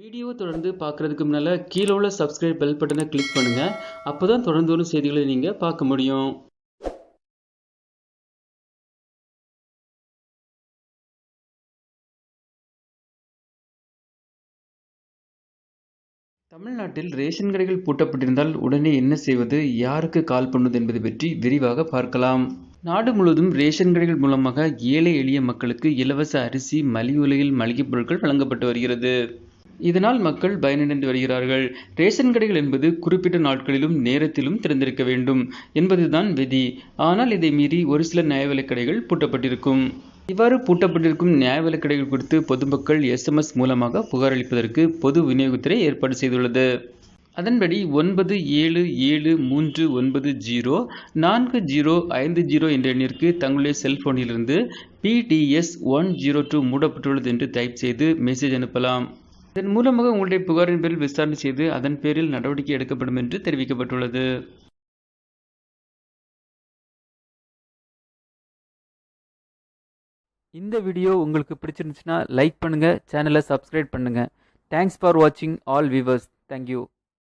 வீடியோவை தொடர்ந்து பார்க்குறதுக்கு முன்னால் கீழே உள்ள சப்ஸ்கிரைப் பெல் பட்டனை கிளிக் பண்ணுங்கள். அப்போ தான் தொடர்ந்து வரும் செய்திகளை நீங்கள் பார்க்க முடியும். தமிழ்நாட்டில் ரேஷன் கடைகள் பூட்டப்பட்டிருந்தால் உடனே என்ன செய்வது, யாருக்கு கால் பண்ணுவது என்பது பற்றி விரிவாக பார்க்கலாம். நாடு முழுவதும் ரேஷன் கடைகள் மூலமாக ஏழை எளிய மக்களுக்கு இலவச அரிசி, மலிவு விலையில் மளிகைப் பொருட்கள் வழங்கப்பட்டு வருகிறது. இதனால் மக்கள் பயனடைந்து வருகிறார்கள். ரேஷன் கடைகள் என்பது குறிப்பிட்ட நாட்களிலும் நேரத்திலும் திறந்திருக்க வேண்டும் என்பதுதான் விதி. ஆனால் இதை மீறி ஒரு சில நியாய விலைக் கடைகள் பூட்டப்பட்டிருக்கும். இவ்வாறு பூட்டப்பட்டிருக்கும் நியாய விலைக் கடைகள் குறித்து பொதுமக்கள் SMS மூலமாக புகார் அளிப்பதற்கு பொது விநியோகத்துறை ஏற்பாடு செய்துள்ளது. அதன்படி 9779904050 என்ற எண்ணிற்கு தங்களுடைய செல்போனிலிருந்து PDS 102 மூடப்பட்டுள்ளது என்று டைப் செய்து மெசேஜ் அனுப்பலாம். இதன் மூலமாக உங்களுடைய புகாரின் பேரில் விசாரணை செய்து அதன் பேரில் நடவடிக்கை எடுக்கப்படும் என்று தெரிவிக்கப்பட்டுள்ளது. இந்த வீடியோ உங்களுக்கு பிடிச்சிருந்துச்சுன்னா லைக் பண்ணுங்க, சேனலை சப்ஸ்கிரைப் பண்ணுங்க. தேங்க்ஸ் ஃபார் வாட்சிங் ஆல் வியூவர்ஸ். தேங்க்யூ.